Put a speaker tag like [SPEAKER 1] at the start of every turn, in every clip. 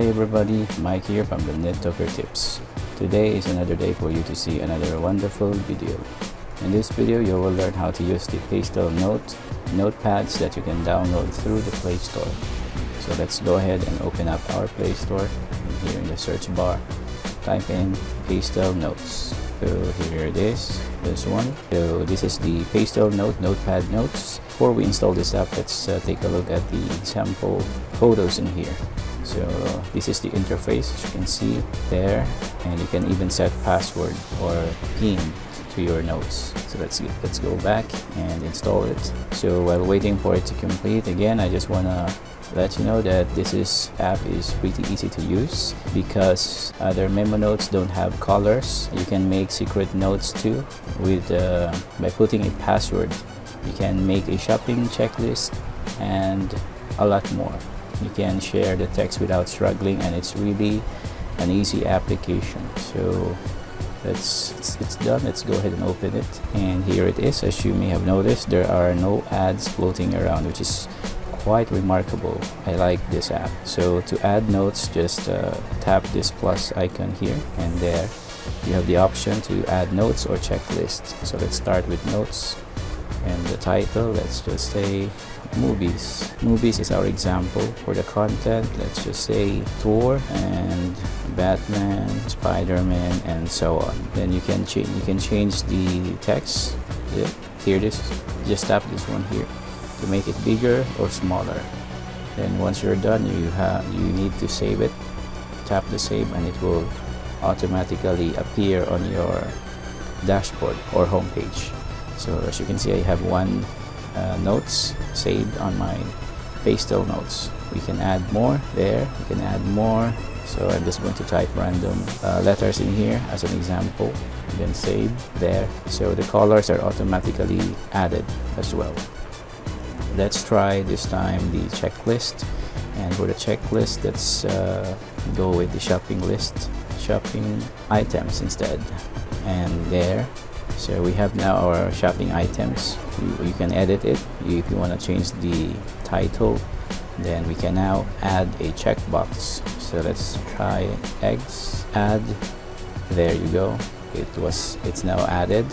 [SPEAKER 1] Hi everybody, Mike here from the NetTalker Tips. Today is another day for you to see another wonderful video. In this video, you will learn how to use the Pastel Note notepads that you can download through the Play Store. So let's go ahead and open up our Play Store. Here in the search bar, type in Pastel Notes. So here it is, this one. So this is the Pastel Note Notepad Notes. Before we install this app, let's take a look at the example photos in here. So this is the interface, as you can see there, and you can even set password or PIN to your notes. So let's go back and install it. So while waiting for it to complete, again, I just wanna let you know that this app is pretty easy to use because other memo notes don't have colors. You can make secret notes too with by putting a password. You can make a shopping checklist and a lot more. You can share the text without struggling, and it's really an easy application. So it's done. Let's go ahead and open it, and here it is. As you may have noticed, there are no ads floating around, which is quite remarkable. I like this app. So to add notes, just tap this plus icon here, and there you have the option to add notes or checklist. So let's start with notes, and the title, let's just say movies. Movies is our example. For the content, let's just say tour and Batman, Spider-Man, and so on. Then you can change the text. Yeah, here it is. Just tap this one here to make it bigger or smaller. Then once you're done, you need to save it. Tap the save, and it will automatically appear on your dashboard or homepage. So as you can see, I have one notes saved on my Pastel Notes. We can add more there. We can add more. So I'm just going to type random letters in here as an example, and then save there. So the colors are automatically added as well. Let's try this time the checklist, and for the checklist, let's go with the shopping list, shopping items instead, and there. So we have now our shopping items. You can edit it if you want to change the title. Then we can now add a checkbox. So let's try eggs, add. There you go. It's now added.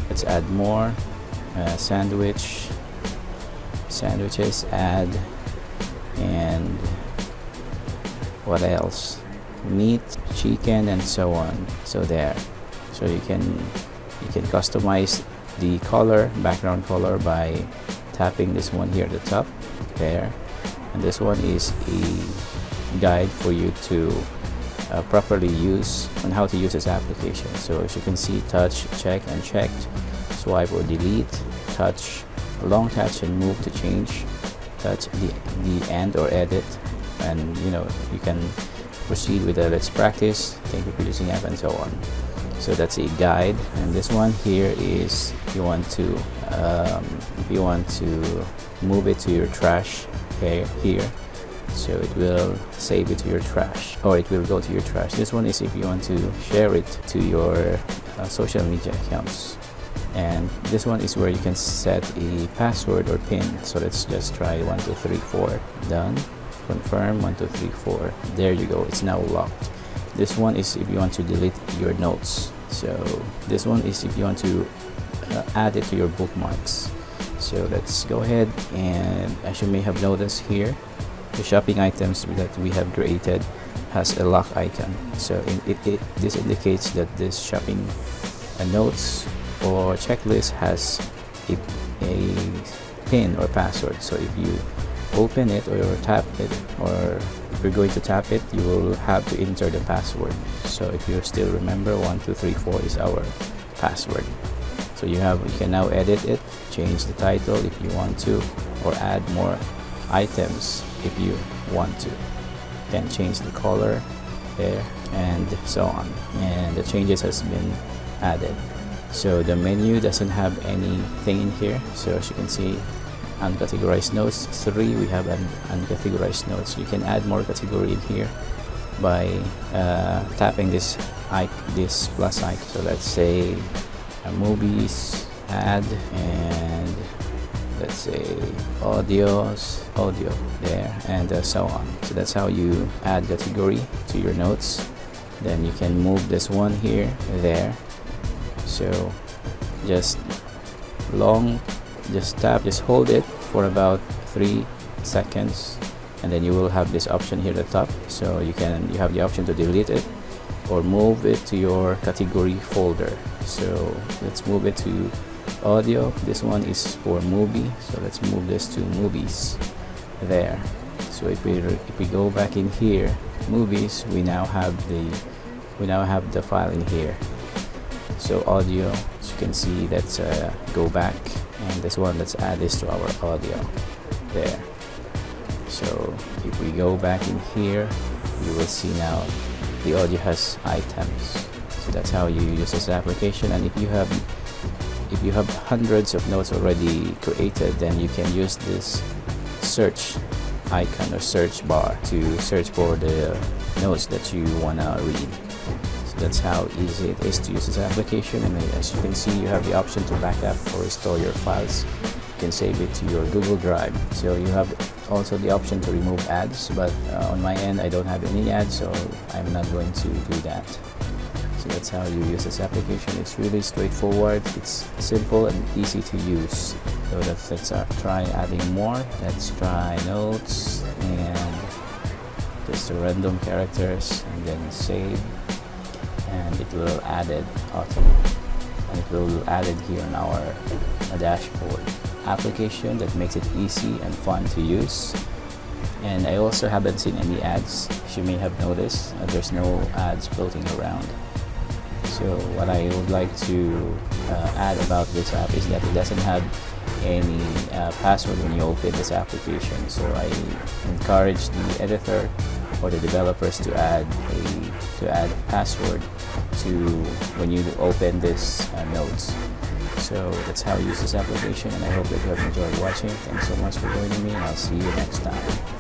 [SPEAKER 1] Let's add more. Sandwiches, add. And what else? Meat, chicken, and so on. So there. So you can customize the color, background color, by tapping this one here at the top there. And this one is a guide for you to properly use on how to use this application. So as you can see, touch, check, unchecked, swipe or delete, touch, long touch and move to change, touch the end or edit, and you can proceed with the let's practice, thank you for using app, and so on. So that's a guide. And this one here is if you want to move it to your trash here, so it will save it to your trash, or it will go to your trash. This one is if you want to share it to your social media accounts, and this one is where you can set a password or PIN. So let's just try 1 2 3 4. Done. Confirm 1 2 3 4. There you go. It's now locked. This one is if you want to delete your notes. So this one is if you want to add it to your bookmarks. So let's go ahead, and as you may have noticed here, the shopping items that we have created has a lock icon. So this indicates that this shopping notes or checklist has a PIN or password. So if you open it or tap it, or if you're going to tap it, you will have to enter the password. So if you still remember, 1 2 3 4 is our password. So you can now edit it, change the title if you want to, or add more items if you want to. Then change the color there, and so on. And the changes has been added. So the menu doesn't have anything in here. So as you can see, uncategorized notes 3, we have an uncategorized notes. You can add more category in here by tapping this plus icon. So let's say movies, add, and let's say audio there, and so on. So that's how you add category to your notes. Then you can move this one here, there. So just hold it for about 3 seconds, and then you will have this option here at the top. So you have the option to delete it or move it to your category folder. So let's move it to audio. This one is for movie, so let's move this to movies there. So if we go back in here, movies, we now have the file in here. So audio, as you can see, let's go back, and this one, let's add this to our audio there. So if we go back in here, you will see now the audio has items. So that's how you use this application. And if you have hundreds of notes already created, then you can use this search icon or search bar to search for the notes that you wanna read. So that's how easy it is to use this application. And as you can see, you have the option to backup or restore your files. You can save it to your Google Drive. So you have also the option to remove ads, but on my end I don't have any ads, so I'm not going to do that. So that's how you use this application. It's really straightforward, it's simple and easy to use. So let's try adding more. Let's try notes and just the random characters, and then save, and it will add it automatically, and it will add it here on our dashboard. Application that makes it easy and fun to use. And I also haven't seen any ads. As you may have noticed, there's no ads floating around. So what I would like to add about this app is that it doesn't have any password when you open this application. So I encourage the editor or the developers to add password to when you open this notes. So that's how you use this application, and I hope that you have enjoyed watching. Thanks so much for joining me, and I'll see you next time.